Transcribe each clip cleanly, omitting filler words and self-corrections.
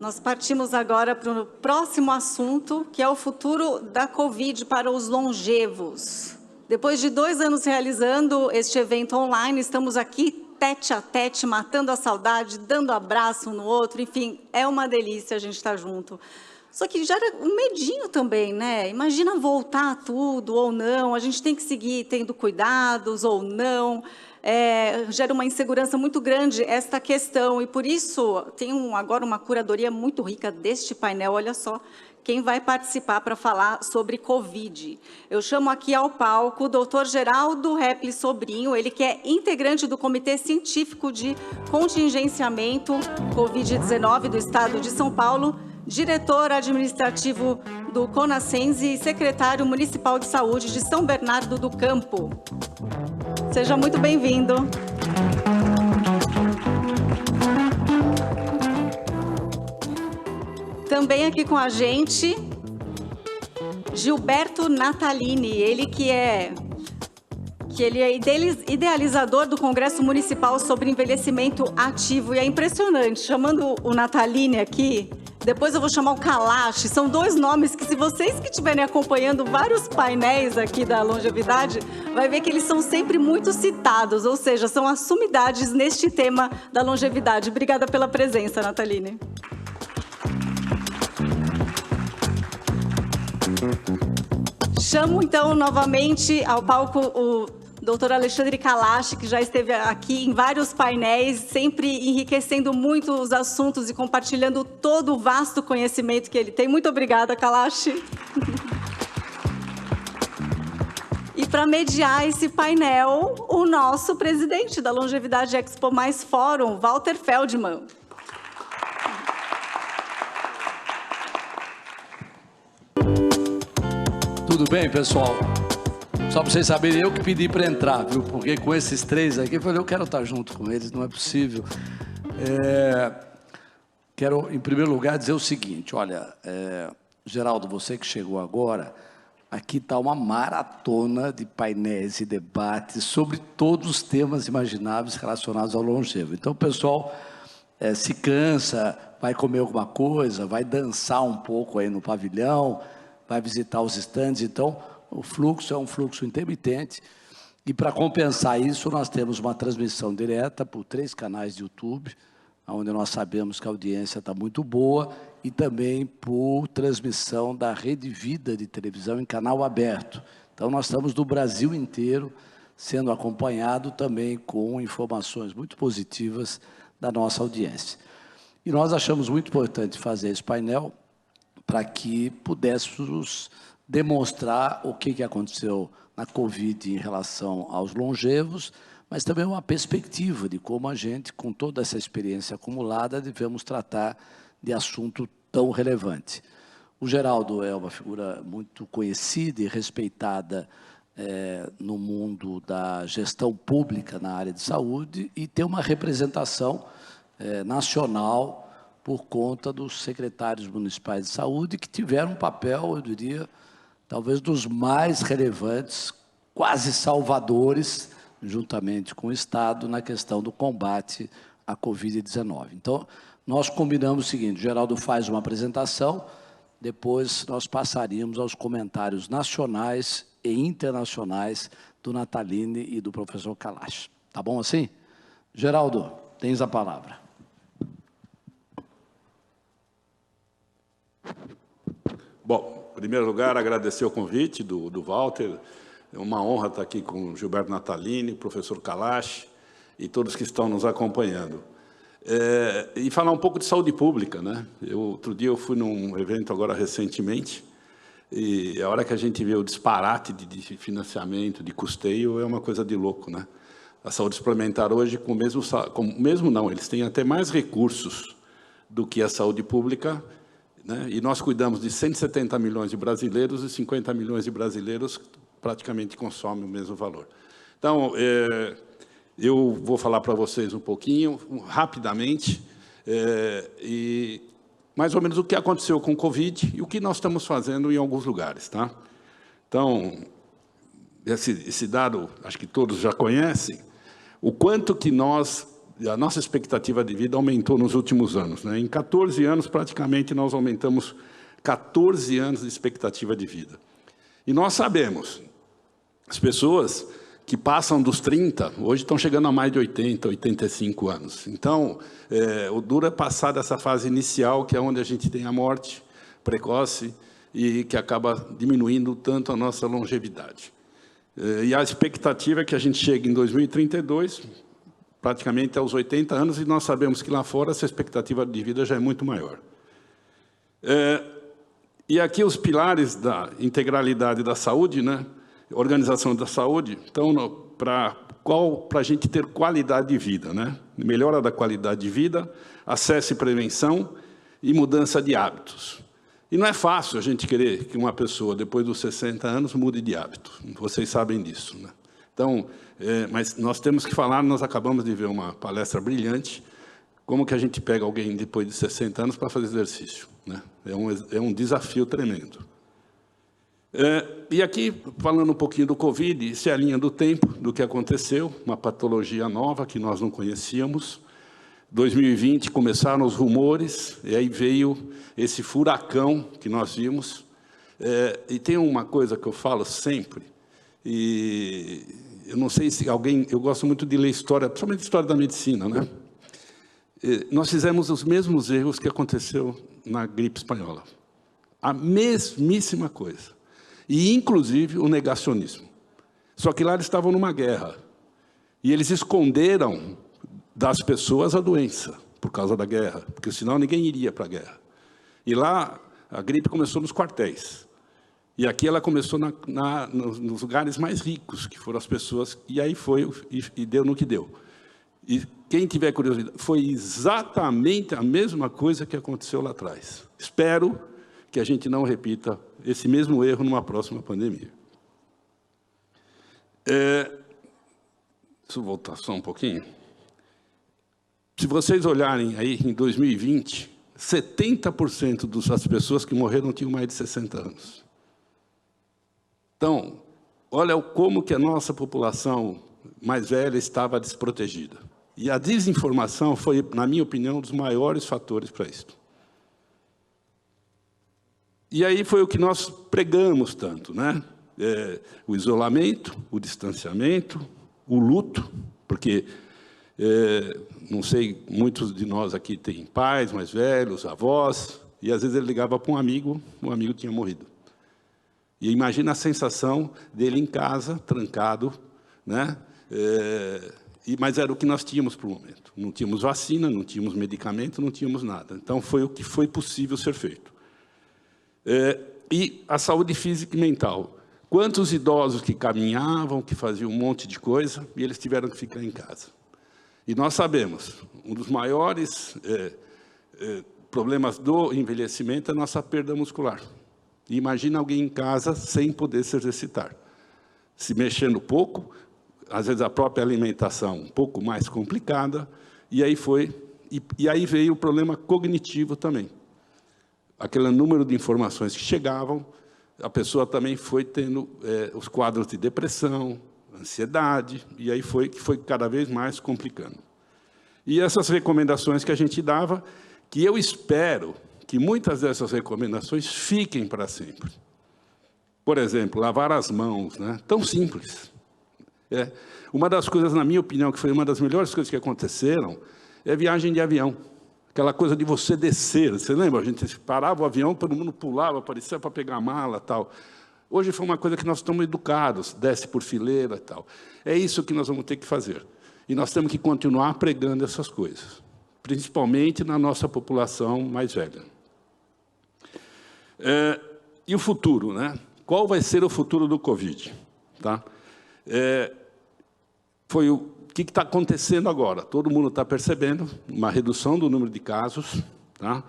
Nós partimos agora para o próximo assunto, que é o futuro da Covid para os longevos. Depois de 2 anos realizando este evento online, estamos aqui tete a tete, matando a saudade, dando abraço um no outro, enfim, é uma delícia a gente estar junto. Só que gera um medinho também, né? Imagina voltar tudo ou não, a gente tem que seguir tendo cuidados ou não. Gera uma insegurança muito grande esta questão, e por isso tem agora uma curadoria muito rica deste painel. Olha só quem vai participar para falar sobre Covid. Eu chamo aqui ao palco o Dr. Geraldo Repli Sobrinho, ele que é integrante do Comitê Científico de Contingenciamento Covid-19 do Estado de São Paulo, diretor administrativo do CONASCENS e secretário municipal de saúde de São Bernardo do Campo. Seja muito bem-vindo. Também aqui com a gente, Gilberto Natalini, ele é idealizador do Congresso Municipal sobre Envelhecimento Ativo. E é impressionante, chamando o Natalini aqui, depois eu vou chamar o Kalash, são 2 nomes que, se vocês que estiverem acompanhando vários painéis aqui da longevidade, vai ver que eles são sempre muito citados, ou seja, são as sumidades neste tema da longevidade. Obrigada pela presença, Natalini. Chamo, então, novamente ao palco o Dr. Alexandre Kalash, que já esteve aqui em vários painéis, sempre enriquecendo muito os assuntos e compartilhando todo o vasto conhecimento que ele tem. Muito obrigada, Kalash. E para mediar esse painel, o nosso presidente da Longevidade Expo Mais Fórum, Walter Feldman. Tudo bem, pessoal? Só para vocês saberem, eu que pedi para entrar, viu? Porque com esses 3 aqui, eu falei, eu quero estar junto com eles, não é possível. Quero, em primeiro lugar, dizer o seguinte, olha, Geraldo, você que chegou agora, aqui está uma maratona de painéis e debates sobre todos os temas imagináveis relacionados ao longevo. Então, o pessoal se cansa, vai comer alguma coisa, vai dançar um pouco aí no pavilhão, vai visitar os estandes. Então, o fluxo é um fluxo intermitente, e para compensar isso, nós temos uma transmissão direta por 3 canais de YouTube, onde nós sabemos que a audiência está muito boa, e também por transmissão da Rede Vida de televisão em canal aberto. Então, nós estamos do Brasil inteiro sendo acompanhado também com informações muito positivas da nossa audiência. E nós achamos muito importante fazer esse painel para que pudéssemos demonstrar o que aconteceu na Covid em relação aos longevos, mas também uma perspectiva de como a gente, com toda essa experiência acumulada, devemos tratar de assunto tão relevante. O Geraldo é uma figura muito conhecida e respeitada no mundo da gestão pública na área de saúde, e tem uma representação nacional por conta dos secretários municipais de saúde, que tiveram um papel, eu diria, talvez dos mais relevantes, quase salvadores, juntamente com o Estado, na questão do combate à Covid-19. Então, nós combinamos o seguinte, o Geraldo faz uma apresentação, depois nós passaríamos aos comentários nacionais e internacionais do Natalini e do professor Kalash. Tá bom assim? Geraldo, tens a palavra. Bom, em primeiro lugar, agradecer o convite do Walter. É uma honra estar aqui com o Gilberto Natalini, o professor Kalash e todos que estão nos acompanhando. E falar um pouco de saúde pública, né? Outro dia eu fui num evento agora recentemente, e a hora que a gente vê o disparate de financiamento, de custeio, é uma coisa de louco, né? A saúde suplementar hoje, eles têm até mais recursos do que a saúde pública, né? E nós cuidamos de 170 milhões de brasileiros, e 50 milhões de brasileiros praticamente consomem o mesmo valor. Então, eu vou falar para vocês um pouquinho, rapidamente, e mais ou menos o que aconteceu com o Covid e o que nós estamos fazendo em alguns lugares. Tá? Então, esse dado, acho que todos já conhecem, o quanto que nós a nossa expectativa de vida aumentou nos últimos anos, né? Em 14 anos, praticamente, nós aumentamos 14 anos de expectativa de vida. E nós sabemos, as pessoas que passam dos 30, hoje estão chegando a mais de 80, 85 anos. Então, o duro é passar dessa fase inicial, que é onde a gente tem a morte precoce e que acaba diminuindo tanto a nossa longevidade. E a expectativa é que a gente chegue em 2032, praticamente aos 80 anos, e nós sabemos que lá fora essa expectativa de vida já é muito maior. E aqui os pilares da integralidade da saúde, né? Organização da saúde, então, para a gente ter qualidade de vida, né? Melhora da qualidade de vida, acesso e prevenção e mudança de hábitos. E não é fácil a gente querer que uma pessoa, depois dos 60 anos, mude de hábito. Vocês sabem disso, né? Então, mas nós temos que falar, nós acabamos de ver uma palestra brilhante, como que a gente pega alguém depois de 60 anos para fazer exercício, né? É um desafio tremendo. E aqui, falando um pouquinho do Covid, isso é a linha do tempo do que aconteceu, uma patologia nova que nós não conhecíamos. 2020 começaram os rumores, e aí veio esse furacão que nós vimos. E tem uma coisa que eu falo sempre, e eu não sei se alguém... Eu gosto muito de ler história, principalmente história da medicina, né? Nós fizemos os mesmos erros que aconteceu na gripe espanhola. A mesmíssima coisa. E, inclusive, o negacionismo. Só que lá eles estavam numa guerra. E eles esconderam das pessoas a doença, por causa da guerra, porque senão ninguém iria para a guerra. E lá, a gripe começou nos quartéis. E aqui ela começou nos lugares mais ricos, que foram as pessoas, e aí foi, e deu no que deu. E quem tiver curiosidade, foi exatamente a mesma coisa que aconteceu lá atrás. Espero que a gente não repita esse mesmo erro numa próxima pandemia. Deixa eu voltar só um pouquinho. Se vocês olharem aí em 2020, 70% das pessoas que morreram tinham mais de 60 anos. Então, olha como que a nossa população mais velha estava desprotegida. E a desinformação foi, na minha opinião, um dos maiores fatores para isso. E aí foi o que nós pregamos tanto, né? O isolamento, o distanciamento, o luto, porque, não sei, muitos de nós aqui têm pais mais velhos, avós, e às vezes ele ligava para um amigo, o amigo tinha morrido. E imagina a sensação dele em casa, trancado, né? Mas era o que nós tínhamos para o momento. Não tínhamos vacina, não tínhamos medicamento, não tínhamos nada. Então, foi o que foi possível ser feito. E a saúde física e mental. Quantos idosos que caminhavam, que faziam um monte de coisa, e eles tiveram que ficar em casa. E nós sabemos, um dos maiores problemas do envelhecimento é a nossa perda muscular. E imagina alguém em casa sem poder se exercitar. Se mexendo pouco, às vezes a própria alimentação um pouco mais complicada, e aí veio o problema cognitivo também. Aquele número de informações que chegavam, a pessoa também foi tendo os quadros de depressão, ansiedade, e aí foi cada vez mais complicando. E essas recomendações que a gente dava, que eu espero que muitas dessas recomendações fiquem para sempre. Por exemplo, lavar as mãos, né? Tão simples. Uma das coisas, na minha opinião, que foi uma das melhores coisas que aconteceram, é a viagem de avião. Aquela coisa de você descer. Você lembra? A gente parava o avião, todo mundo pulava, aparecia para pegar a mala e tal. Hoje foi uma coisa que nós estamos educados, desce por fileira e tal. É isso que nós vamos ter que fazer. E nós temos que continuar pregando essas coisas, principalmente na nossa população mais velha. E o futuro, né? Qual vai ser o futuro do Covid? Tá? Foi o que está acontecendo agora? Todo mundo está percebendo uma redução do número de casos, tá?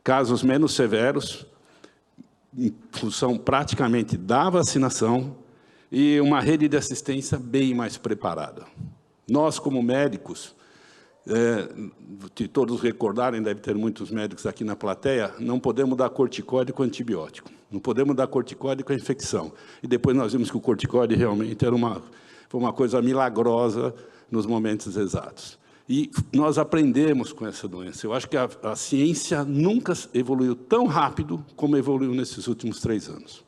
Casos menos severos, em função praticamente da vacinação, e uma rede de assistência bem mais preparada. Nós, como médicos, se todos recordarem, deve ter muitos médicos aqui na plateia, não podemos dar corticóide com antibiótico, não podemos dar corticóide com infecção. E depois nós vimos que o corticóide realmente foi uma coisa milagrosa nos momentos exatos. E nós aprendemos com essa doença. Eu acho que a ciência nunca evoluiu tão rápido como evoluiu nesses últimos 3 anos.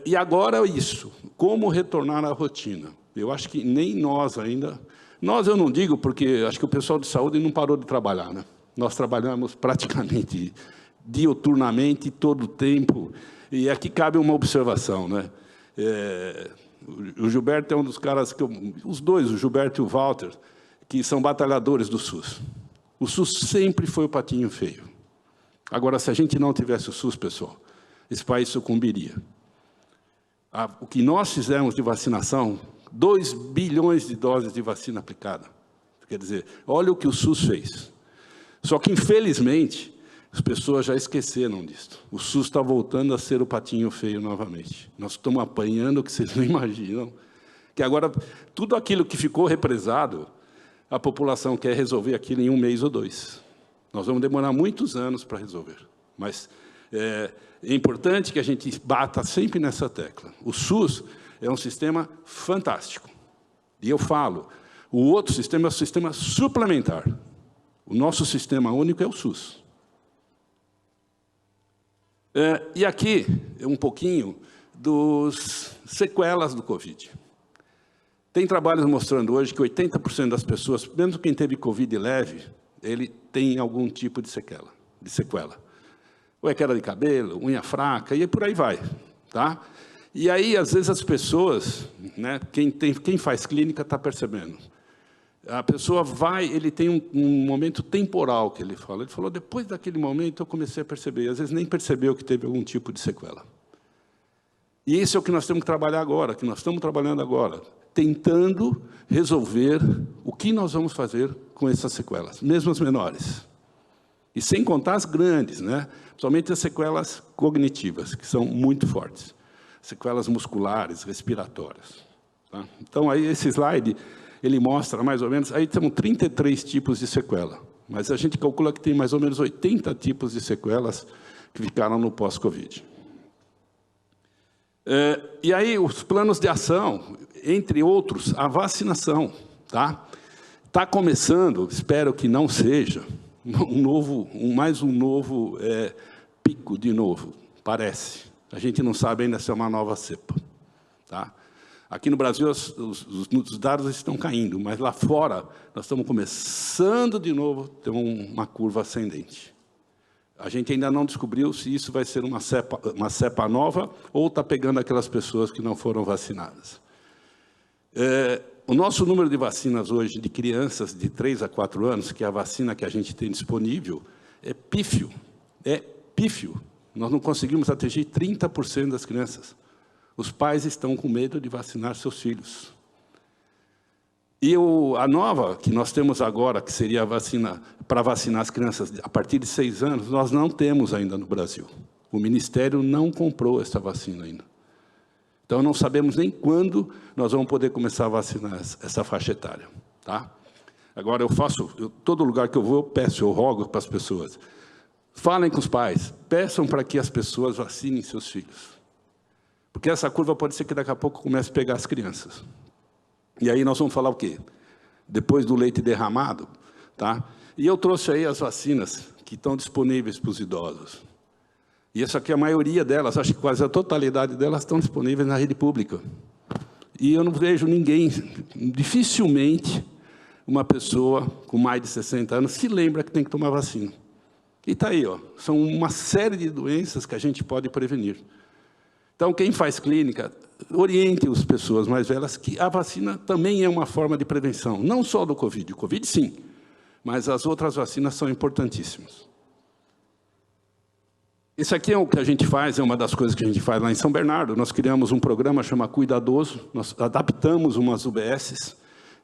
E agora isso, como retornar à rotina? Eu acho que nem nós ainda... Nós eu não digo porque acho que o pessoal de saúde não parou de trabalhar, né? Nós trabalhamos praticamente diuturnamente, todo o tempo. E aqui cabe uma observação, né? O Gilberto é um dos caras que os dois, o Gilberto e o Walter, que são batalhadores do SUS. O SUS sempre foi o patinho feio. Agora, se a gente não tivesse o SUS, pessoal, esse país sucumbiria. O que nós fizemos de vacinação, 2 bilhões de doses de vacina aplicada. Quer dizer, olha o que o SUS fez. Só que, infelizmente, as pessoas já esqueceram disso. O SUS está voltando a ser o patinho feio novamente. Nós estamos apanhando o que vocês não imaginam. Que agora, tudo aquilo que ficou represado, a população quer resolver aquilo em 1 mês ou 2. Nós vamos demorar muitos anos para resolver. Mas é importante que a gente bata sempre nessa tecla. O SUS é um sistema fantástico. E eu falo, o outro sistema é o sistema suplementar. O nosso sistema único é o SUS. E aqui, um pouquinho dos sequelas do Covid. Tem trabalhos mostrando hoje que 80% das pessoas, mesmo quem teve Covid leve, ele tem algum tipo de sequela. Ou é queda de cabelo, unha fraca, e por aí vai. Tá? E aí, às vezes, as pessoas, né, quem faz clínica está percebendo. A pessoa ele tem um momento temporal que ele fala. Ele falou, depois daquele momento eu comecei a perceber. E, às vezes, nem percebeu que teve algum tipo de sequela. E isso é o que nós temos que trabalhar agora, que nós estamos trabalhando agora, tentando resolver o que nós vamos fazer com essas sequelas, mesmo as menores. E sem contar as grandes, né? Principalmente as sequelas cognitivas, que são muito fortes. Sequelas musculares, respiratórias. Tá? Então, aí esse slide, ele mostra mais ou menos, aí temos 33 tipos de sequela, mas a gente calcula que tem mais ou menos 80 tipos de sequelas que ficaram no pós-Covid. E aí, os planos de ação, entre outros, a vacinação. Está começando, espero que não seja, mais um novo pico de novo, parece. A gente não sabe ainda se é uma nova cepa. Tá? Aqui no Brasil, os dados estão caindo, mas lá fora, nós estamos começando de novo a ter uma curva ascendente. A gente ainda não descobriu se isso vai ser uma cepa nova ou está pegando aquelas pessoas que não foram vacinadas. O nosso número de vacinas hoje, de crianças de 3 a 4 anos, que é a vacina que a gente tem disponível, é pífio. É pífio. Nós não conseguimos atingir 30% das crianças. Os pais estão com medo de vacinar seus filhos. E a nova, que nós temos agora, que seria a vacina para vacinar as crianças a partir de 6 anos, nós não temos ainda no Brasil. O Ministério não comprou essa vacina ainda. Então, não sabemos nem quando nós vamos poder começar a vacinar essa faixa etária. Tá? Agora, todo lugar que eu vou, eu rogo para as pessoas. Falem com os pais, peçam para que as pessoas vacinem seus filhos. Porque essa curva pode ser que daqui a pouco comece a pegar as crianças. E aí nós vamos falar o quê? Depois do leite derramado. Tá? E eu trouxe aí as vacinas que estão disponíveis para os idosos. E essa aqui, a maioria delas, acho que quase a totalidade delas estão disponíveis na rede pública. E eu não vejo ninguém, dificilmente, uma pessoa com mais de 60 anos se lembra que tem que tomar vacina. E está aí, ó, são uma série de doenças que a gente pode prevenir. Então, quem faz clínica, oriente as pessoas mais velhas que a vacina também é uma forma de prevenção, não só do Covid. O Covid, sim, mas as outras vacinas são importantíssimas. Isso aqui é o que a gente faz, é uma das coisas que a gente faz lá em São Bernardo. Nós criamos um programa chamado Cuidadoso, nós adaptamos umas UBSs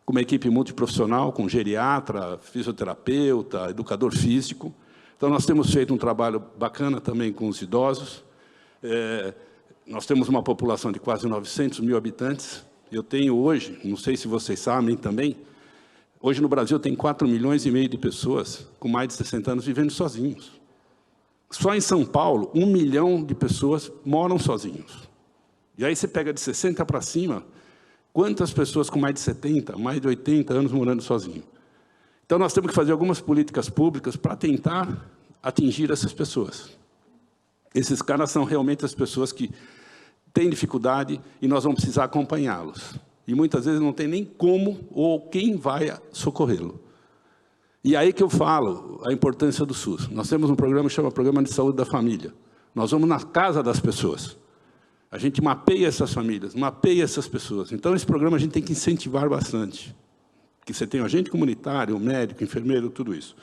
com uma equipe multiprofissional, com geriatra, fisioterapeuta, educador físico. Então, nós temos feito um trabalho bacana também com os idosos. Nós temos uma população de quase 900 mil habitantes. Eu tenho hoje, não sei se vocês sabem também, hoje no Brasil tem 4,5 milhões de pessoas com mais de 60 anos vivendo sozinhos. Só em São Paulo, 1 milhão de pessoas moram sozinhos. E aí você pega de 60 para cima, Quantas pessoas com mais de 70, mais de 80 anos morando sozinho? Então, nós temos que fazer algumas políticas públicas para tentar atingir essas pessoas. Esses caras são realmente as pessoas que têm dificuldade e nós vamos precisar acompanhá-los. E, muitas vezes, não tem nem como ou quem vai socorrê-lo. E aí que eu falo a importância do SUS. Nós temos um programa que chama Programa de Saúde da Família. Nós vamos na casa das pessoas. A gente mapeia essas famílias, mapeia essas pessoas. Então, esse programa a gente tem que incentivar bastante. Que você tem um agente comunitário, um médico, enfermeiro, tudo isso.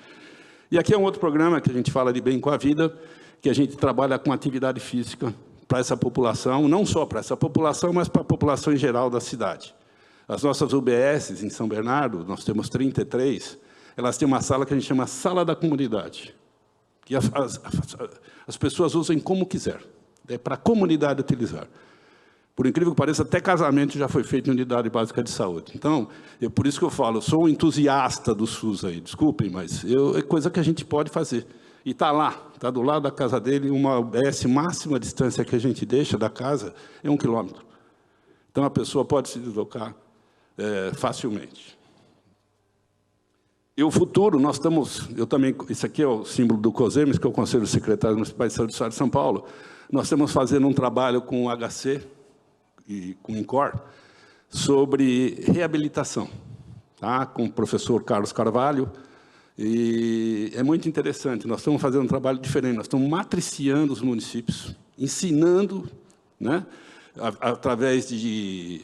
E aqui é um outro programa que a gente fala de Bem com a Vida, que a gente trabalha com atividade física para essa população, não só para essa população, mas para a população em geral da cidade. As nossas UBSs em São Bernardo, nós temos 33, elas têm uma sala que a gente chama Sala da Comunidade, que as pessoas usam como quiser, é para a comunidade utilizar. Por incrível que pareça, até casamento já foi feito em unidade básica de saúde. Então, por isso que eu falo, eu sou um entusiasta do SUS aí, desculpem, mas é coisa que a gente pode fazer. E está lá, está do lado da casa dele, uma UBS, máxima distância que a gente deixa da casa é 1 quilômetro. Então, a pessoa pode se deslocar facilmente. E o futuro, nós estamos, eu também, isso aqui é o símbolo do COSEMES, que é o Conselho de Secretários Municipais de Saúde do Estado de São Paulo. Nós estamos fazendo um trabalho com o HC e com o INCOR sobre reabilitação, tá? Com o professor Carlos Carvalho. E é muito interessante, nós estamos fazendo um trabalho diferente, nós estamos matriciando os municípios, ensinando, né, através de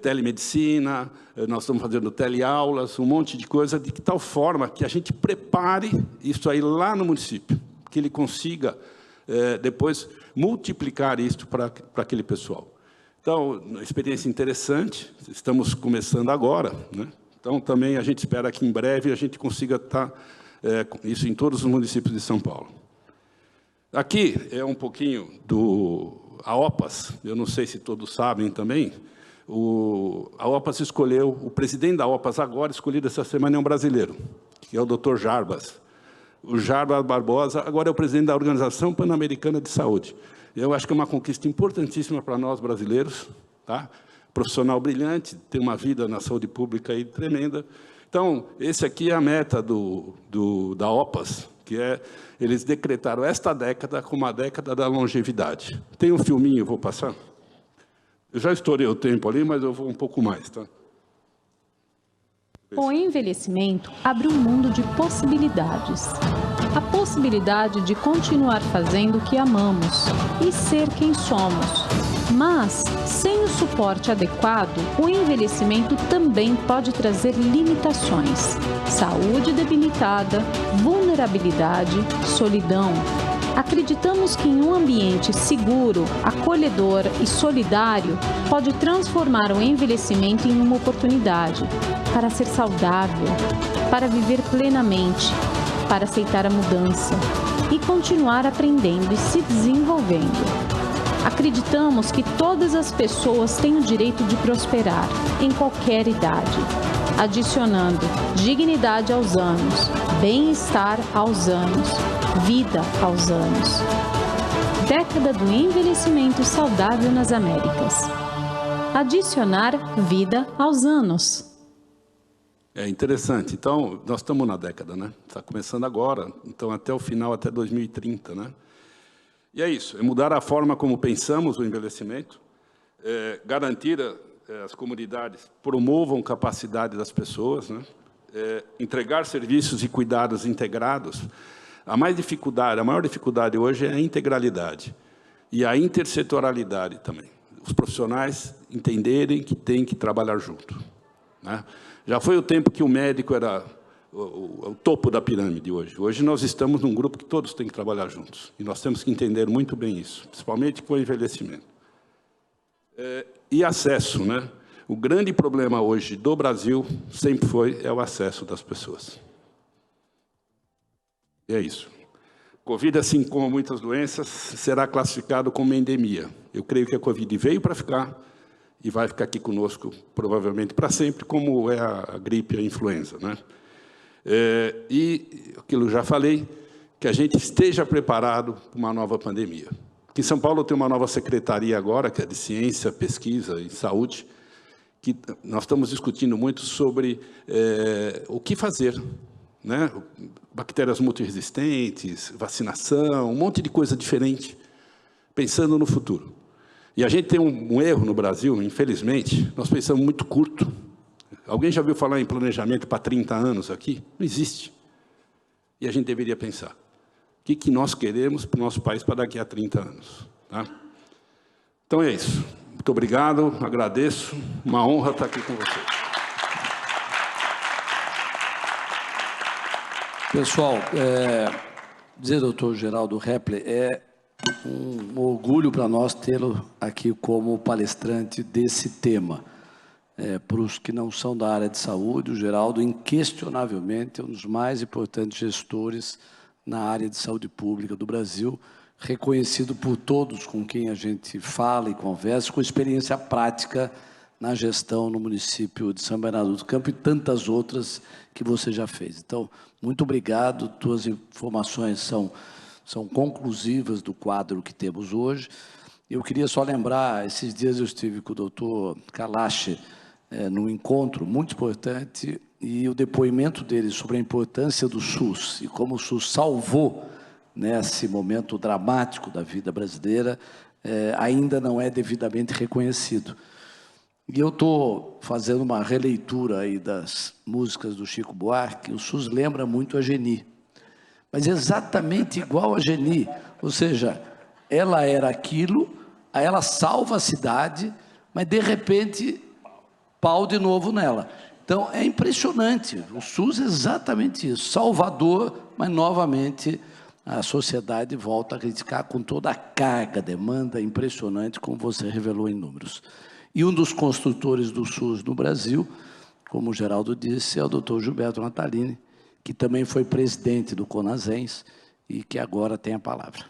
telemedicina, nós estamos fazendo teleaulas, um monte de coisa, de tal forma que a gente prepare isso aí lá no município, que ele consiga, depois, multiplicar isso para aquele pessoal. Então, uma experiência interessante, estamos começando agora, né? Então, também a gente espera que, em breve, a gente consiga estar isso em todos os municípios de São Paulo. Aqui é um pouquinho a OPAS, eu não sei se todos sabem também, a OPAS escolheu, o presidente da OPAS agora, escolhido essa semana, é um brasileiro, que é o Dr. Jarbas. O Jarbas Barbosa agora é o presidente da Organização Pan-Americana de Saúde. Eu acho que é uma conquista importantíssima para nós brasileiros, tá? Profissional brilhante, tem uma vida na saúde pública aí tremenda. Então, esse aqui é a meta da OPAS, que é, eles decretaram esta década como a década da longevidade. Tem um filminho, eu vou passar? Eu já estourei o tempo ali, mas eu vou um pouco mais, tá? O envelhecimento abre um mundo de possibilidades. A possibilidade de continuar fazendo o que amamos e ser quem somos. Mas, sem o suporte adequado, o envelhecimento também pode trazer limitações. Saúde debilitada, vulnerabilidade, solidão. Acreditamos que em um ambiente seguro, acolhedor e solidário, pode transformar o envelhecimento em uma oportunidade para ser saudável, para viver plenamente, para aceitar a mudança e continuar aprendendo e se desenvolvendo. Acreditamos que todas as pessoas têm o direito de prosperar, em qualquer idade, adicionando dignidade aos anos, bem-estar aos anos, vida aos anos. Década do envelhecimento saudável nas Américas. Adicionar vida aos anos. É interessante. Então, nós estamos na década, né? Está começando agora, então até o final, até 2030, né? E é isso, é mudar a forma como pensamos o envelhecimento, garantir as comunidades promovam capacidade das pessoas, né? Entregar serviços e cuidados integrados. A maior dificuldade hoje é a integralidade e a intersetorialidade também. Os profissionais entenderem que têm que trabalhar junto, né? Já foi o tempo que o médico era o topo da pirâmide hoje. Hoje nós estamos num grupo que todos têm que trabalhar juntos. E nós temos que entender muito bem isso, principalmente com o envelhecimento. E acesso, né? O grande problema hoje do Brasil sempre é o acesso das pessoas. E é isso. Covid, assim como muitas doenças, será classificado como endemia. Eu creio que a Covid veio para ficar e vai ficar aqui conosco, provavelmente, para sempre, como é a gripe e a influenza, né? E aquilo já falei, que a gente esteja preparado para uma nova pandemia. Aqui em São Paulo tem uma nova secretaria agora, que é de Ciência, Pesquisa e Saúde, que nós estamos discutindo muito sobre o que fazer, né? Bactérias multiresistentes, vacinação, um monte de coisa diferente, pensando no futuro. E a gente tem um erro no Brasil, infelizmente, nós pensamos muito curto. Alguém já ouviu falar em planejamento para 30 anos aqui? Não existe. E a gente deveria pensar, o que nós queremos para o nosso país para daqui a 30 anos? Tá? Então é isso. Muito obrigado, agradeço. Uma honra estar aqui com vocês. Pessoal, dizer, doutor Geraldo Repple, é um orgulho para nós tê-lo aqui como palestrante desse tema. Para os que não são da área de saúde, o Geraldo, inquestionavelmente, é um dos mais importantes gestores na área de saúde pública do Brasil, reconhecido por todos com quem a gente fala e conversa, com experiência prática na gestão no município de São Bernardo do Campo e tantas outras que você já fez. Então, muito obrigado, tuas informações são conclusivas do quadro que temos hoje. Eu queria só lembrar, esses dias eu estive com o doutor Kalash num encontro muito importante, e o depoimento dele sobre a importância do SUS e como o SUS salvou nesse momento dramático da vida brasileira, ainda não é devidamente reconhecido. E eu estou fazendo uma releitura aí das músicas do Chico Buarque. O SUS lembra muito a Geni, mas exatamente igual a Geni, ou seja, ela era aquilo, aí ela salva a cidade, mas de repente pau de novo nela. Então é impressionante, o SUS é exatamente isso, salvador, mas novamente a sociedade volta a criticar com toda a carga, demanda impressionante, como você revelou em números. E um dos construtores do SUS no Brasil, como o Geraldo disse, é o doutor Gilberto Natalini, que também foi presidente do CONASENS e que agora tem a palavra.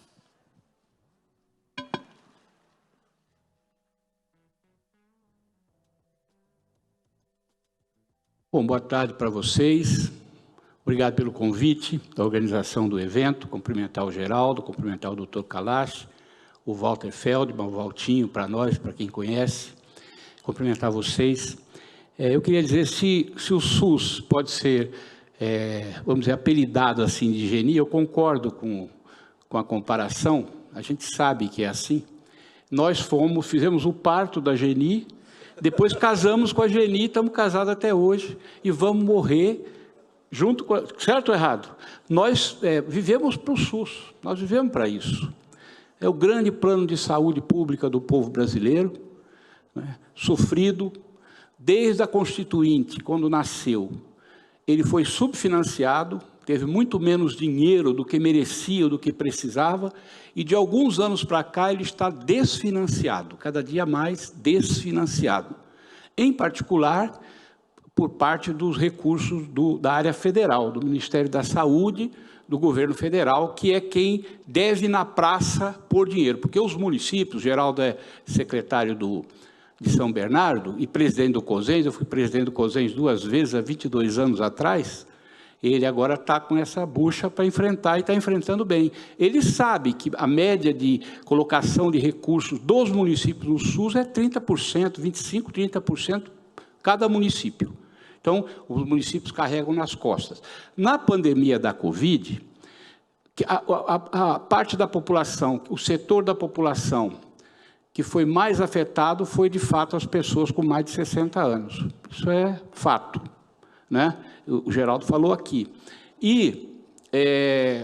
Bom, boa tarde para vocês. Obrigado pelo convite da organização do evento. Cumprimentar o Geraldo, cumprimentar o doutor Kalash, o Walter Feldman, o Valtinho, para nós, para quem conhece. Cumprimentar vocês. Eu queria dizer, se o SUS pode ser, vamos dizer, apelidado assim de Geni, eu concordo com a comparação, a gente sabe que é assim. Nós fizemos o parto da Geni, depois casamos com a Geni, estamos casados até hoje, e vamos morrer junto com... Certo ou errado? Nós vivemos para o SUS, nós vivemos para isso. É o grande plano de saúde pública do povo brasileiro, né, sofrido desde a Constituinte, quando nasceu. Ele foi subfinanciado, teve muito menos dinheiro do que merecia, do que precisava, e de alguns anos para cá ele está desfinanciado, cada dia mais desfinanciado. Em particular, por parte dos recursos da área federal, do Ministério da Saúde, do governo federal, que é quem deve na praça pôr dinheiro. Porque os municípios, Geraldo é secretário de São Bernardo e presidente do COSENS, eu fui presidente do COSENS 2 vezes há 22 anos atrás, ele agora está com essa bucha para enfrentar e está enfrentando bem. Ele sabe que a média de colocação de recursos dos municípios no SUS é 30%, 25%, 30% cada município. Então, os municípios carregam nas costas. Na pandemia da Covid, a parte da população, o setor da população que foi mais afetado foi, de fato, as pessoas com mais de 60 anos. Isso é fato, né? O Geraldo falou aqui. E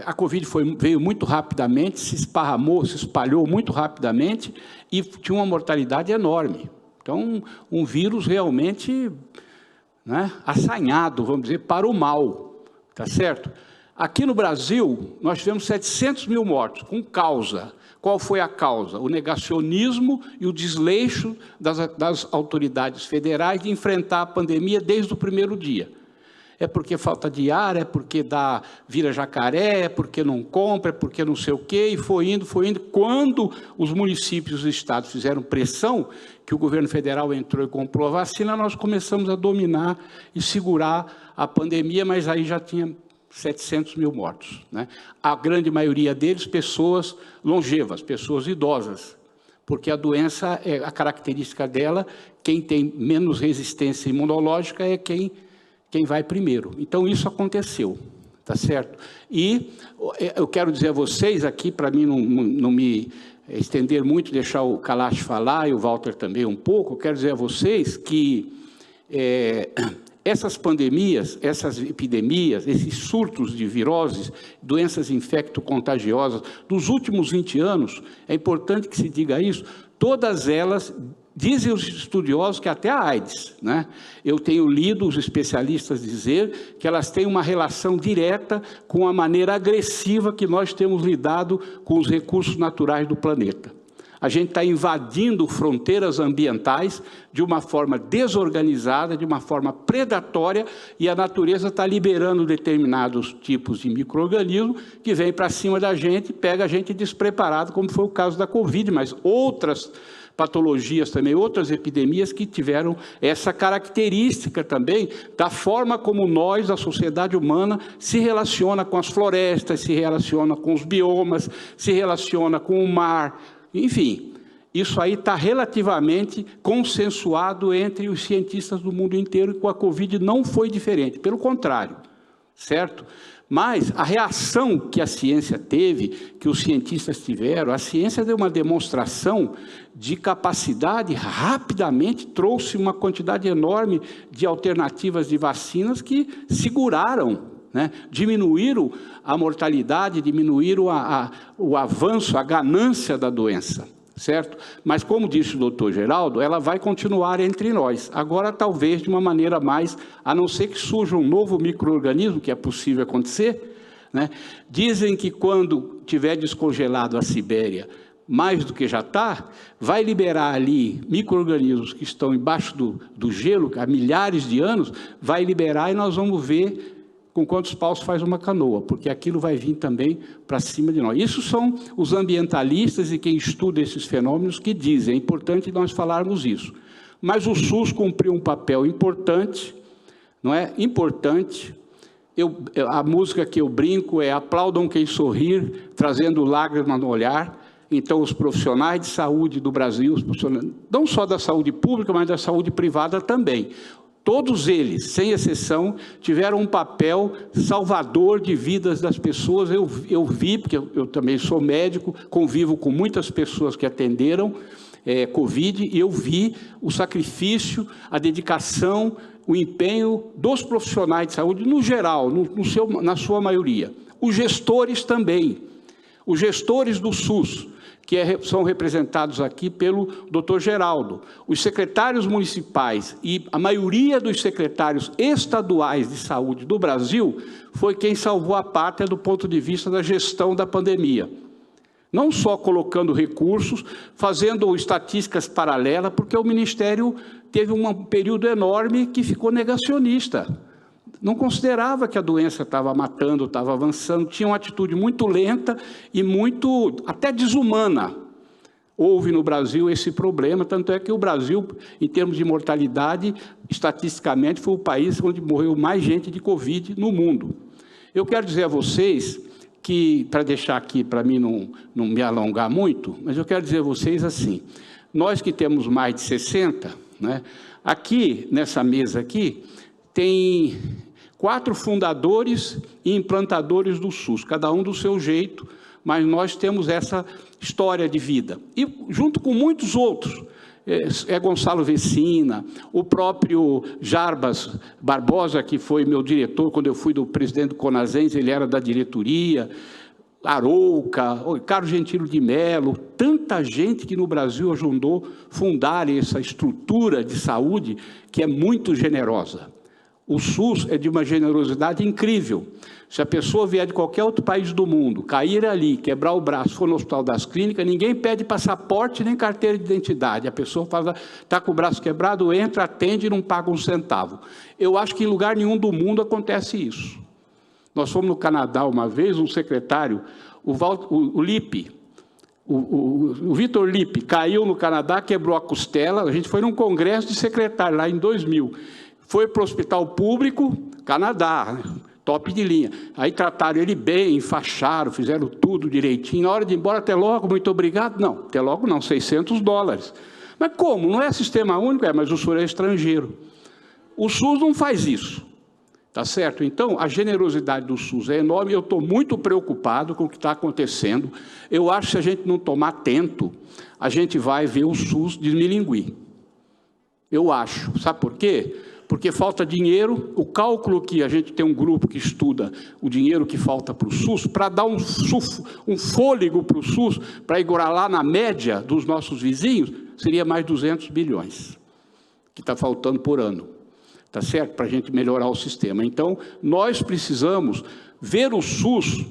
a Covid veio muito rapidamente, se esparramou, se espalhou muito rapidamente e tinha uma mortalidade enorme. Então, um vírus realmente, né, assanhado, vamos dizer, para o mal, tá certo? Aqui no Brasil, nós tivemos 700 mil mortos, com causa. Qual foi a causa? O negacionismo e o desleixo das autoridades federais de enfrentar a pandemia desde o primeiro dia. É porque falta de ar, é porque vira jacaré, é porque não compra, é porque não sei o quê, e foi indo. Quando os municípios e os estados fizeram pressão, que o governo federal entrou e comprou a vacina, nós começamos a dominar e segurar a pandemia, mas aí já tinha 700 mil mortos, né? A grande maioria deles, pessoas longevas, pessoas idosas, porque a doença, a característica dela, quem tem menos resistência imunológica é quem vai primeiro. Então, isso aconteceu, tá certo? E eu quero dizer a vocês aqui, para mim não me estender muito, deixar o Kalash falar e o Walter também um pouco, eu quero dizer a vocês que essas pandemias, essas epidemias, esses surtos de viroses, doenças infecto-contagiosas, dos últimos 20 anos, é importante que se diga isso, todas elas, dizem os estudiosos que até a AIDS, né? Eu tenho lido os especialistas dizer que elas têm uma relação direta com a maneira agressiva que nós temos lidado com os recursos naturais do planeta. A gente está invadindo fronteiras ambientais de uma forma desorganizada, de uma forma predatória, e a natureza está liberando determinados tipos de micro-organismos que vêm para cima da gente e pega a gente despreparado, como foi o caso da Covid, mas outras patologias também, outras epidemias que tiveram essa característica também da forma como nós, a sociedade humana, se relaciona com as florestas, se relaciona com os biomas, se relaciona com o mar. Enfim, isso aí está relativamente consensuado entre os cientistas do mundo inteiro, e com a Covid não foi diferente, pelo contrário, certo? Mas a reação que a ciência teve, que os cientistas tiveram, a ciência deu uma demonstração de capacidade, rapidamente trouxe uma quantidade enorme de alternativas de vacinas que seguraram, né? Diminuíram a mortalidade, diminuíram o avanço, a ganância da doença, certo? Mas, como disse o doutor Geraldo, ela vai continuar entre nós. Agora, talvez de uma maneira mais, a não ser que surja um novo micro-organismo, que é possível acontecer, né? Dizem que quando tiver descongelado a Sibéria, mais do que já está, vai liberar ali micro-organismos que estão embaixo do gelo, há milhares de anos, vai liberar e nós vamos ver com quantos paus faz uma canoa, porque aquilo vai vir também para cima de nós. Isso são os ambientalistas e quem estuda esses fenômenos que dizem, é importante nós falarmos isso. Mas o SUS cumpriu um papel importante, não é? Importante. A música que eu brinco é Aplaudam Quem Sorrir, trazendo lágrimas no olhar. Então, os profissionais de saúde do Brasil, os profissionais, não só da saúde pública, mas da saúde privada também, todos eles, sem exceção, tiveram um papel salvador de vidas das pessoas. Eu vi, porque eu também sou médico, convivo com muitas pessoas que atenderam Covid, e eu vi o sacrifício, a dedicação, o empenho dos profissionais de saúde, no geral, na sua maioria. Os gestores também, os gestores do SUS, que são representados aqui pelo doutor Geraldo, os secretários municipais e a maioria dos secretários estaduais de saúde do Brasil foi quem salvou a pátria do ponto de vista da gestão da pandemia. Não só colocando recursos, fazendo estatísticas paralelas, porque o Ministério teve um período enorme que ficou negacionista. Não considerava que a doença estava matando, estava avançando, tinha uma atitude muito lenta e muito, até desumana. Houve no Brasil esse problema, tanto é que o Brasil, em termos de mortalidade, estatisticamente, foi o país onde morreu mais gente de Covid no mundo. Eu quero dizer a vocês que, para deixar aqui, para mim não me alongar muito, mas eu quero dizer a vocês assim, nós que temos mais de 60, né, aqui, nessa mesa aqui, tem 4 fundadores e implantadores do SUS, cada um do seu jeito, mas nós temos essa história de vida. E junto com muitos outros, Gonçalo Vecina, o próprio Jarbas Barbosa, que foi meu diretor, quando eu fui do presidente do Conasens, ele era da diretoria, Arouca, Carlos Gentilho de Mello, tanta gente que no Brasil ajudou a fundar essa estrutura de saúde que é muito generosa. O SUS é de uma generosidade incrível. Se a pessoa vier de qualquer outro país do mundo, cair ali, quebrar o braço, for no Hospital das Clínicas, ninguém pede passaporte nem carteira de identidade. A pessoa está com o braço quebrado, entra, atende e não paga um centavo. Eu acho que em lugar nenhum do mundo acontece isso. Nós fomos no Canadá uma vez, um secretário, o Lippe, o Vitor Lippe, caiu no Canadá, quebrou a costela, a gente foi num congresso de secretário lá em 2000. Foi para o hospital público, Canadá, top de linha. Aí trataram ele bem, enfaixaram, fizeram tudo direitinho. Na hora de ir embora, até logo, muito obrigado. Não, até logo não, $600. Mas como? Não é sistema único? Mas o senhor é estrangeiro. O SUS não faz isso, tá certo? Então, a generosidade do SUS é enorme. Eu estou muito preocupado com o que está acontecendo. Eu acho que se a gente não tomar atento, a gente vai ver o SUS desmilinguir. Eu acho. Sabe por quê? Porque falta dinheiro. O cálculo que a gente tem um grupo que estuda o dinheiro que falta para o SUS, para dar um fôlego para o SUS, para igualar na média dos nossos vizinhos, seria mais 200 bilhões, que está faltando por ano, tá certo? Para a gente melhorar o sistema. Então, nós precisamos ver o SUS,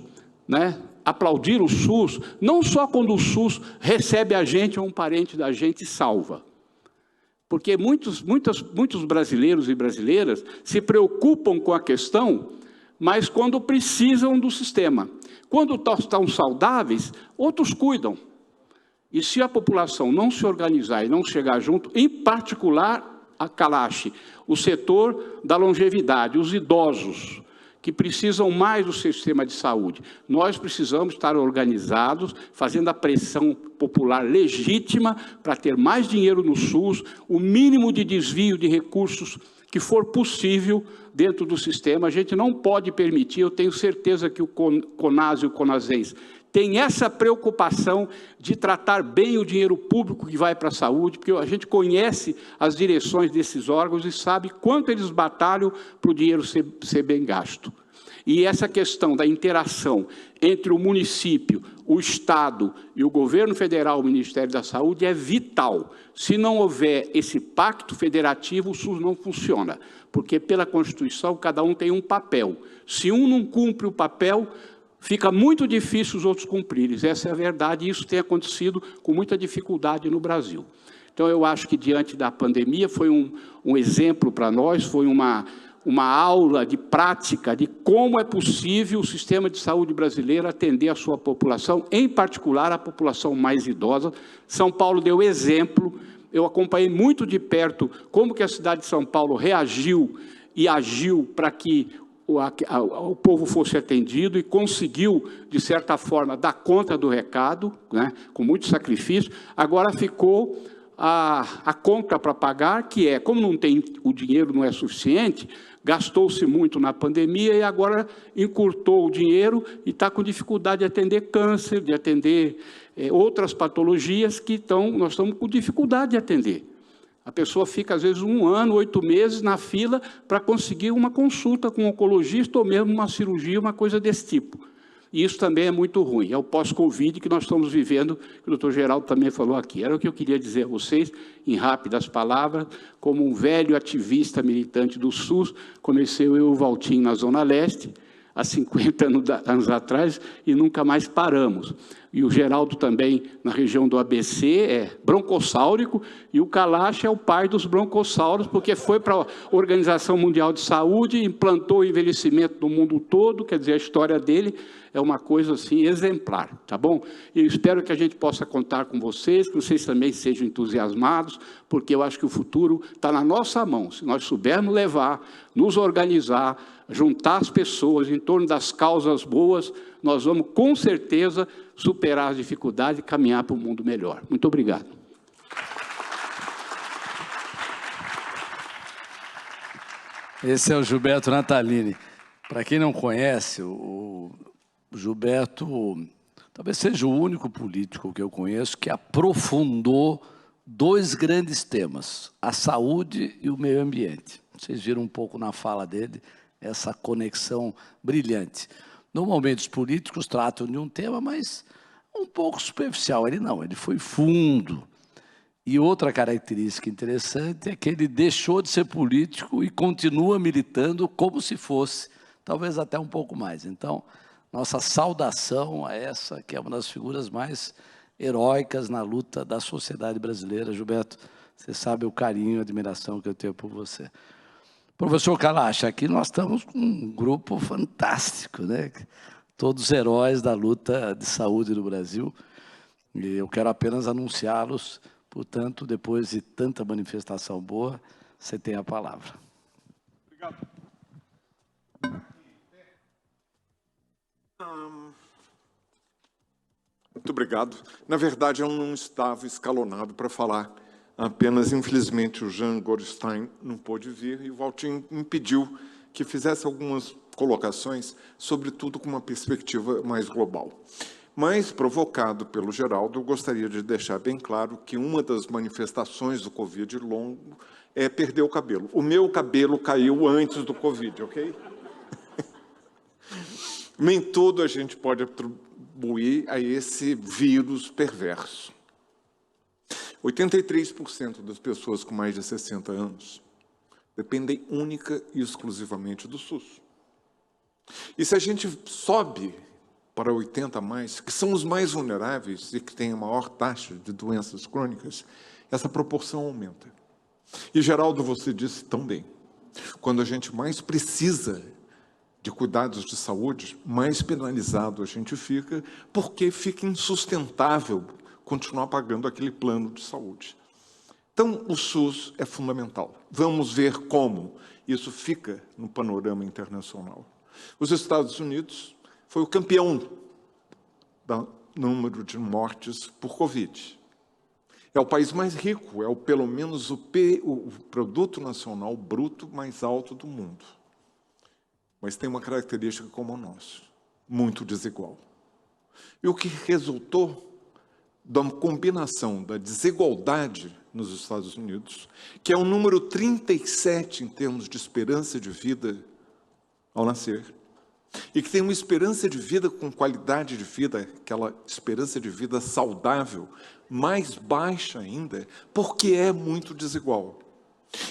né? Aplaudir o SUS, não só quando o SUS recebe a gente ou um parente da gente e salva. Porque muitos brasileiros e brasileiras se preocupam com a questão, mas quando precisam do sistema. Quando estão saudáveis, outros cuidam. E se a população não se organizar e não chegar junto, em particular a Kalash, o setor da longevidade, os idosos, que precisam mais do sistema de saúde. Nós precisamos estar organizados, fazendo a pressão popular legítima para ter mais dinheiro no SUS, o mínimo de desvio de recursos que for possível dentro do sistema. A gente não pode permitir, eu tenho certeza que o CONAS e o CONASENS têm essa preocupação de tratar bem o dinheiro público que vai para a saúde, porque a gente conhece as direções desses órgãos e sabe quanto eles batalham para o dinheiro ser bem gasto. E essa questão da interação entre o município, o Estado e o governo federal, o Ministério da Saúde, é vital. Se não houver esse pacto federativo, o SUS não funciona, porque pela Constituição cada um tem um papel. Se um não cumpre o papel, fica muito difícil os outros cumprirem. Essa é a verdade, e isso tem acontecido com muita dificuldade no Brasil. Então, eu acho que, diante da pandemia, foi um exemplo para nós, foi uma aula de prática de como é possível o sistema de saúde brasileiro atender a sua população, em particular a população mais idosa. São Paulo deu exemplo, eu acompanhei muito de perto como que a cidade de São Paulo reagiu e agiu para que o povo fosse atendido e conseguiu, de certa forma, dar conta do recado, né, com muito sacrifício. Agora ficou a conta para pagar, que é, como não tem, o dinheiro não é suficiente, gastou-se muito na pandemia e agora encurtou o dinheiro e está com dificuldade de atender câncer, de atender outras patologias que nós estamos com dificuldade de atender. A pessoa fica, às vezes, 1 ano, 8 meses na fila para conseguir uma consulta com um oncologista ou mesmo uma cirurgia, uma coisa desse tipo. E isso também é muito ruim. É o pós-Covid que nós estamos vivendo, que o doutor Geraldo também falou aqui. Era o que eu queria dizer a vocês, em rápidas palavras, como um velho ativista militante do SUS, comecei eu e o Valtinho na Zona Leste, há 50 anos atrás, e nunca mais paramos. E o Geraldo também, na região do ABC, é broncossáurico, e o Kalash é o pai dos broncossauros, porque foi para a Organização Mundial de Saúde, implantou o envelhecimento no mundo todo, quer dizer, a história dele é uma coisa assim exemplar, tá bom? E eu espero que a gente possa contar com vocês, que vocês também sejam entusiasmados, porque eu acho que o futuro está na nossa mão. Se nós soubermos levar, nos organizar, juntar as pessoas em torno das causas boas, nós vamos, com certeza, superar as dificuldades e caminhar para um mundo melhor. Muito obrigado. Esse é o Gilberto Natalini. Para quem não conhece, o Gilberto talvez seja o único político que eu conheço que aprofundou 2 grandes temas, a saúde e o meio ambiente. Vocês viram um pouco na fala dele essa conexão brilhante. Normalmente os políticos tratam de um tema, mas um pouco superficial. Ele não, ele foi fundo. E outra característica interessante é que ele deixou de ser político e continua militando como se fosse, talvez até um pouco mais. Então, nossa saudação a essa, que é uma das figuras mais heróicas na luta da sociedade brasileira. Gilberto, você sabe o carinho e a admiração que eu tenho por você. Professor Kalash, aqui nós estamos com um grupo fantástico, né? Todos heróis da luta de saúde do Brasil. E eu quero apenas anunciá-los, portanto, depois de tanta manifestação boa, você tem a palavra. Obrigado. Muito obrigado. Na verdade, eu não estava escalonado para falar. Apenas, infelizmente, o Jean Goldstein não pôde vir e o Valtinho me pediu que fizesse algumas colocações, sobretudo com uma perspectiva mais global. Mas, provocado pelo Geraldo, eu gostaria de deixar bem claro que uma das manifestações do Covid longo é perder o cabelo. O meu cabelo caiu antes do Covid, ok? Nem tudo a gente pode atribuir a esse vírus perverso. 83% das pessoas com mais de 60 anos dependem única e exclusivamente do SUS. E se a gente sobe para 80 a mais, que são os mais vulneráveis e que têm a maior taxa de doenças crônicas, essa proporção aumenta. E, Geraldo, você disse tão bem, quando a gente mais precisa de cuidados de saúde, mais penalizado a gente fica, porque fica insustentável continuar pagando aquele plano de saúde. Então, o SUS é fundamental. Vamos ver como isso fica no panorama internacional. Os Estados Unidos foi o campeão do número de mortes por Covid. É o país mais rico, é pelo menos o produto nacional bruto mais alto do mundo. Mas tem uma característica como a nossa, muito desigual. E o que resultou da combinação da desigualdade nos Estados Unidos, que é o número 37 em termos de esperança de vida ao nascer, e que tem uma esperança de vida com qualidade de vida, aquela esperança de vida saudável, mais baixa ainda, porque é muito desigual.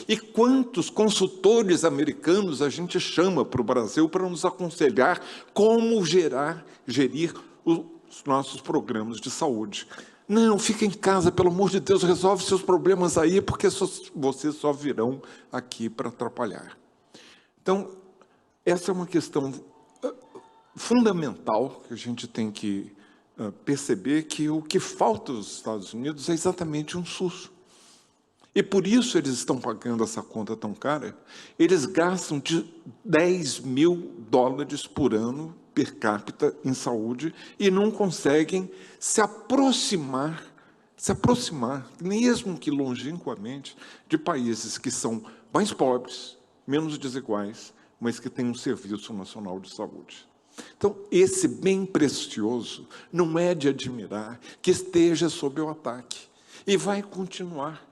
E quantos consultores americanos a gente chama para o Brasil para nos aconselhar como gerir os nossos programas de saúde? Não, fica em casa, pelo amor de Deus, resolve seus problemas aí, porque vocês só virão aqui para atrapalhar. Então, essa é uma questão fundamental que a gente tem que perceber, que o que falta aos Estados Unidos é exatamente um SUS. E por isso eles estão pagando essa conta tão cara. Eles gastam de $10 mil por ano per capita em saúde e não conseguem se aproximar, mesmo que longínquamente, de países que são mais pobres, menos desiguais, mas que têm um Serviço Nacional de Saúde. Então, esse bem precioso não é de admirar que esteja sob o ataque. E vai continuar.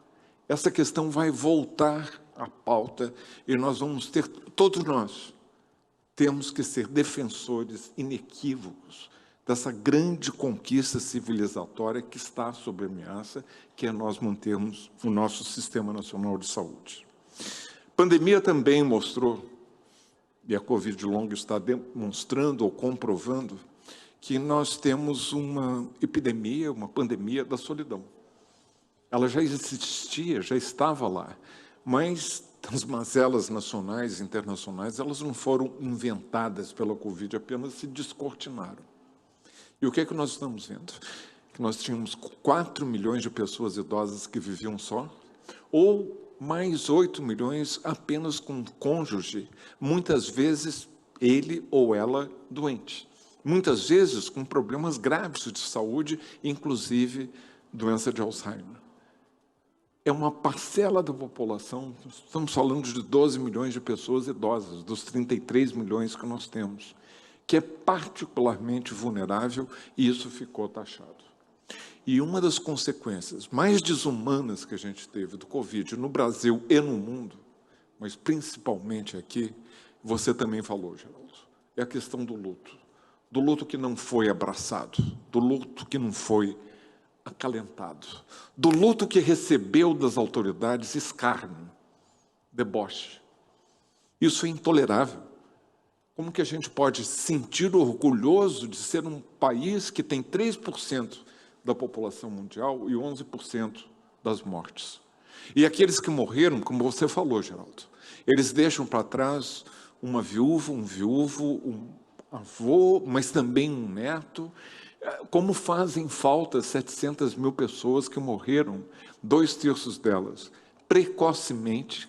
Essa questão vai voltar à pauta e nós vamos ter, todos nós, temos que ser defensores inequívocos dessa grande conquista civilizatória que está sob ameaça, que é nós mantermos o nosso Sistema Nacional de Saúde. A pandemia também mostrou, e a Covid longa está demonstrando ou comprovando, que nós temos uma epidemia, uma pandemia da solidão. Ela já existia, já estava lá, mas as mazelas nacionais e internacionais, elas não foram inventadas pela Covid, apenas se descortinaram. E o que é que nós estamos vendo? Que nós tínhamos 4 milhões de pessoas idosas que viviam só, ou mais 8 milhões apenas com cônjuge, muitas vezes ele ou ela doente. Muitas vezes com problemas graves de saúde, inclusive doença de Alzheimer. É uma parcela da população, estamos falando de 12 milhões de pessoas idosas, dos 33 milhões que nós temos, que é particularmente vulnerável, e isso ficou taxado. E uma das consequências mais desumanas que a gente teve do Covid no Brasil e no mundo, mas principalmente aqui, você também falou, Geraldo, é a questão do luto que não foi abraçado, do luto que não foi acalentado, do luto que recebeu das autoridades escárnio, deboche. Isso é intolerável. Como que a gente pode se sentir orgulhoso de ser um país que tem 3% da população mundial e 11% das mortes? E aqueles que morreram, como você falou, Geraldo, eles deixam para trás uma viúva, um viúvo, um avô, mas também um neto. Como fazem falta 700 mil pessoas que morreram, 2/3 delas, precocemente,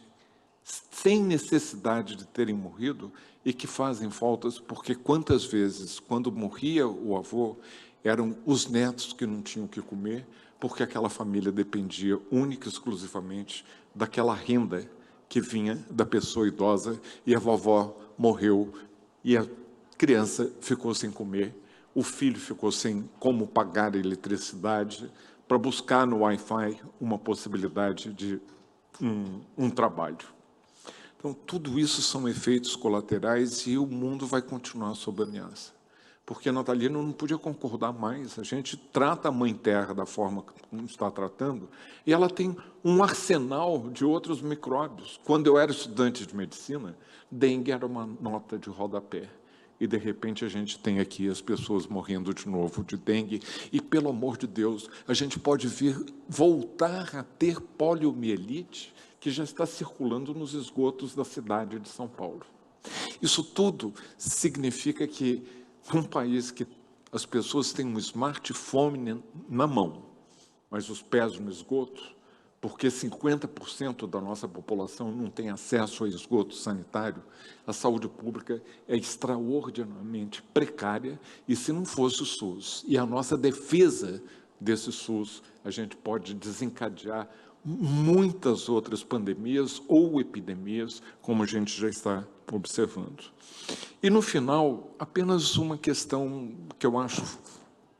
sem necessidade de terem morrido e que fazem faltas porque quantas vezes, quando morria o avô, eram os netos que não tinham o que comer, porque aquela família dependia única e exclusivamente daquela renda que vinha da pessoa idosa, e a vovó morreu e a criança ficou sem comer, o filho ficou sem como pagar a eletricidade, para buscar no Wi-Fi uma possibilidade de um trabalho. Então, tudo isso são efeitos colaterais e o mundo vai continuar sob ameaça. Porque a Natalina não podia concordar mais. A gente trata a Mãe Terra da forma como está tratando, e ela tem um arsenal de outros micróbios. Quando eu era estudante de medicina, dengue era uma nota de rodapé. E, de repente, a gente tem aqui as pessoas morrendo de novo de dengue. E, pelo amor de Deus, a gente pode voltar a ter poliomielite, que já está circulando nos esgotos da cidade de São Paulo. Isso tudo significa que um país que as pessoas têm um smartphone na mão, mas os pés no esgoto, porque 50% da nossa população não tem acesso a esgoto sanitário, a saúde pública é extraordinariamente precária, e se não fosse o SUS e a nossa defesa desse SUS, a gente pode desencadear muitas outras pandemias ou epidemias, como a gente já está observando. E, no final, apenas uma questão que eu acho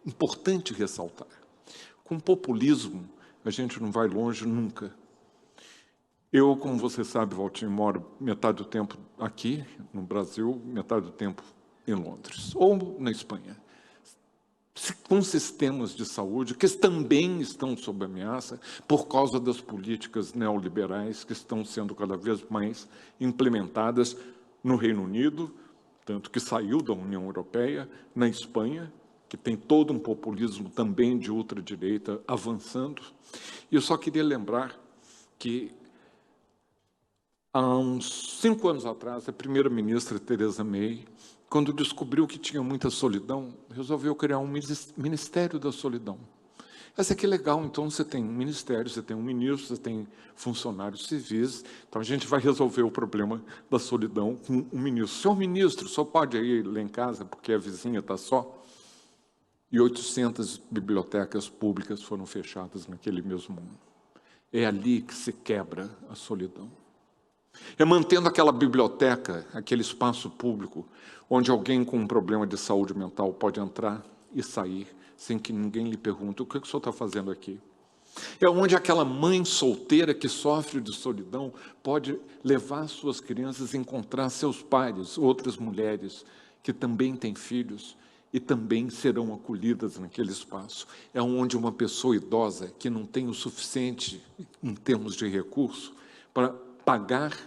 importante ressaltar. Com populismo, a gente não vai longe nunca. Eu, como você sabe, Valtinho, moro metade do tempo aqui, no Brasil, metade do tempo em Londres, ou na Espanha, com sistemas de saúde que também estão sob ameaça por causa das políticas neoliberais que estão sendo cada vez mais implementadas no Reino Unido, tanto que saiu da União Europeia, na Espanha, que tem todo um populismo também de ultradireita avançando. E eu só queria lembrar que, há uns 5 anos atrás, a primeira-ministra Theresa May, quando descobriu que tinha muita solidão, resolveu criar um Ministério da Solidão. Essa aqui é legal, então você tem um ministério, você tem um ministro, você tem funcionários civis, então a gente vai resolver o problema da solidão com um ministro. Senhor ministro, só pode ir lá em casa porque a vizinha está só? E 800 bibliotecas públicas foram fechadas naquele mesmo ano. É ali que se quebra a solidão. É mantendo aquela biblioteca, aquele espaço público, onde alguém com um problema de saúde mental pode entrar e sair, sem que ninguém lhe pergunte: o que o senhor está fazendo aqui? É onde aquela mãe solteira que sofre de solidão pode levar suas crianças a encontrar seus pares, outras mulheres que também têm filhos e também serão acolhidas naquele espaço. É onde uma pessoa idosa que não tem o suficiente em termos de recurso para pagar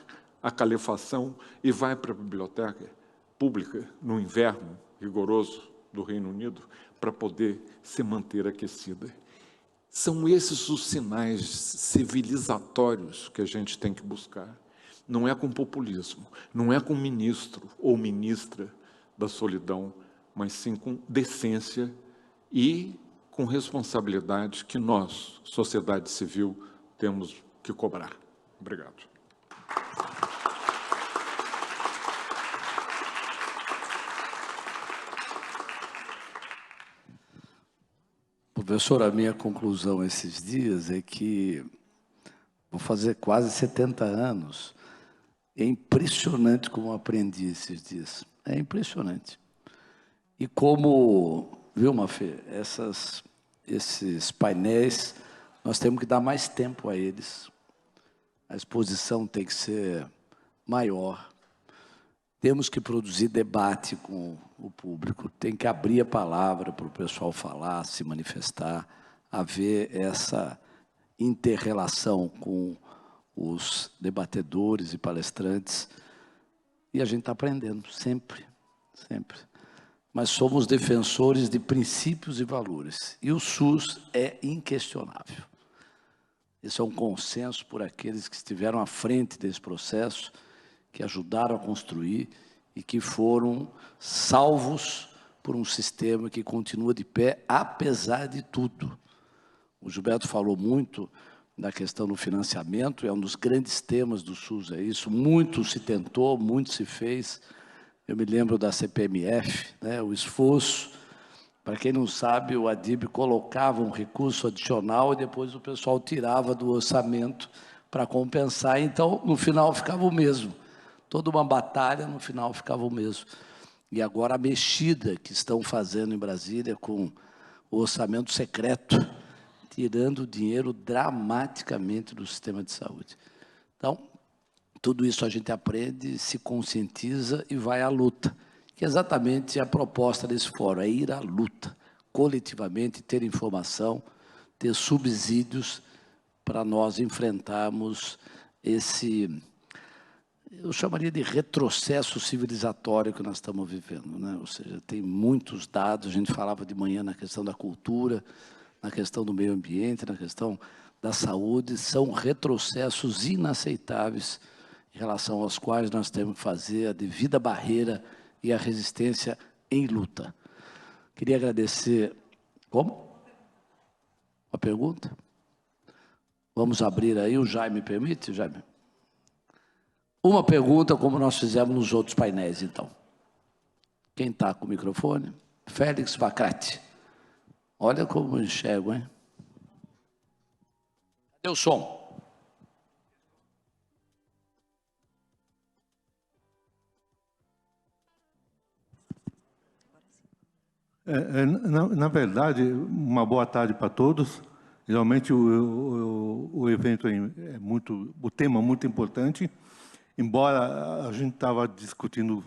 a calefação e vai para a biblioteca pública no inverno rigoroso do Reino Unido para poder se manter aquecida. São esses os sinais civilizatórios que a gente tem que buscar. Não é com populismo, não é com ministro ou ministra da solidão, mas sim com decência e com responsabilidade que nós, sociedade civil, temos que cobrar. Obrigado. Professor, a minha conclusão esses dias é que vou fazer quase 70 anos. É impressionante como eu aprendi esses dias. É impressionante. E como, viu, Mafê, esses painéis, nós temos que dar mais tempo a eles. A exposição tem que ser maior. Temos que produzir debate com o público, tem que abrir a palavra para o pessoal falar, se manifestar, haver essa inter-relação com os debatedores e palestrantes. E a gente está aprendendo, sempre, sempre. Mas somos defensores de princípios e valores. E o SUS é inquestionável. Esse é um consenso por aqueles que estiveram à frente desse processo, que ajudaram a construir e que foram salvos por um sistema que continua de pé, apesar de tudo. O Gilberto falou muito da questão do financiamento, é um dos grandes temas do SUS, é isso. Muito se tentou, muito se fez. Eu me lembro da CPMF, né, o esforço. Para quem não sabe, o Adib colocava um recurso adicional e depois o pessoal tirava do orçamento para compensar. Então, no final, ficava o mesmo. Toda uma batalha, no final, ficava o mesmo. E agora a mexida que estão fazendo em Brasília com o orçamento secreto, tirando dinheiro dramaticamente do sistema de saúde. Então, tudo isso a gente aprende, se conscientiza e vai à luta, que é exatamente a proposta desse fórum, é ir à luta, coletivamente, ter informação, ter subsídios para nós enfrentarmos esse, eu chamaria de retrocesso civilizatório que nós estamos vivendo, né? Ou seja, tem muitos dados, a gente falava de manhã na questão da cultura, na questão do meio ambiente, na questão da saúde, são retrocessos inaceitáveis em relação aos quais nós temos que fazer a devida barreira e a resistência em luta. Queria agradecer... Como? Uma pergunta? Vamos abrir aí, o Jaime permite, Jaime? Uma pergunta, como nós fizemos nos outros painéis, então. Quem está com o microfone? Félix Vacati. Olha como eu enxergo, hein? Cadê o som? Na verdade, uma boa tarde para todos. Realmente o evento é muito, o tema é muito importante. Embora a gente estava discutindo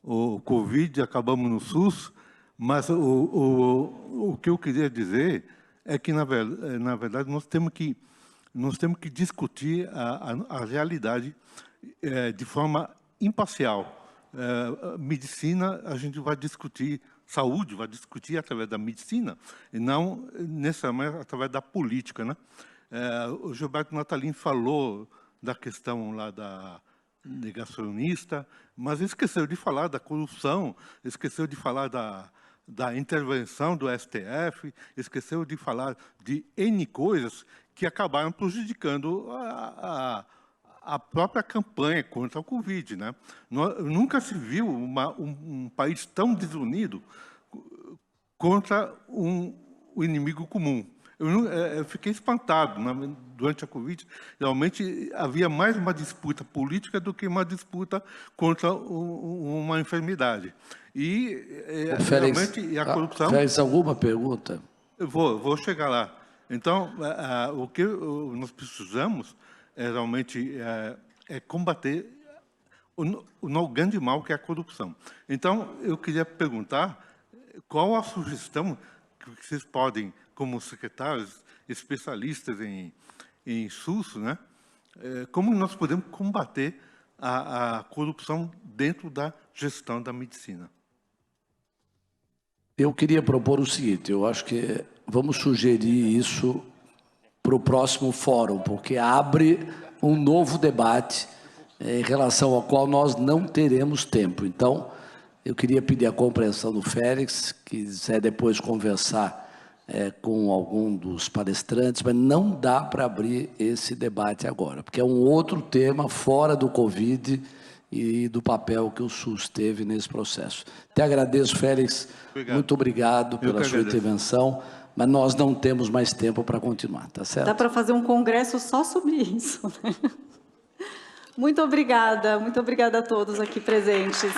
o Covid, acabamos no SUS, mas o que eu queria dizer é que na verdade nós temos que discutir a realidade de forma imparcial. Medicina, a gente vai discutir saúde, vai discutir através da medicina, e não necessariamente através da política, né? O Gilberto Natalini falou da questão lá da negacionista, mas esqueceu de falar da corrupção, esqueceu de falar da intervenção do STF, esqueceu de falar de N coisas que acabaram prejudicando a própria campanha contra o Covid, né? Nunca se viu um país tão desunido contra o inimigo comum. Eu fiquei espantado, né? Durante a Covid. Realmente havia mais uma disputa política do que uma disputa contra uma enfermidade. E Félix, realmente a corrupção... Félix, alguma pergunta? Eu vou chegar lá. Então, o que nós precisamos realmente combater o grande mal que é a corrupção. Então, eu queria perguntar qual a sugestão que vocês podem, como secretários, especialistas em SUS, né? Como nós podemos combater a corrupção dentro da gestão da medicina? Eu queria propor o seguinte, eu acho que vamos sugerir isso para o próximo fórum, porque abre um novo debate em relação ao qual nós não teremos tempo. Então, eu queria pedir a compreensão do Félix, que quiser depois conversar com algum dos palestrantes, mas não dá para abrir esse debate agora, porque é um outro tema fora do Covid e do papel que o SUS teve nesse processo. Te agradeço, Félix. Obrigado. Muito obrigado pela sua intervenção, mas nós não temos mais tempo para continuar, tá certo? Dá para fazer um congresso só sobre isso, né? Muito obrigada a todos aqui presentes.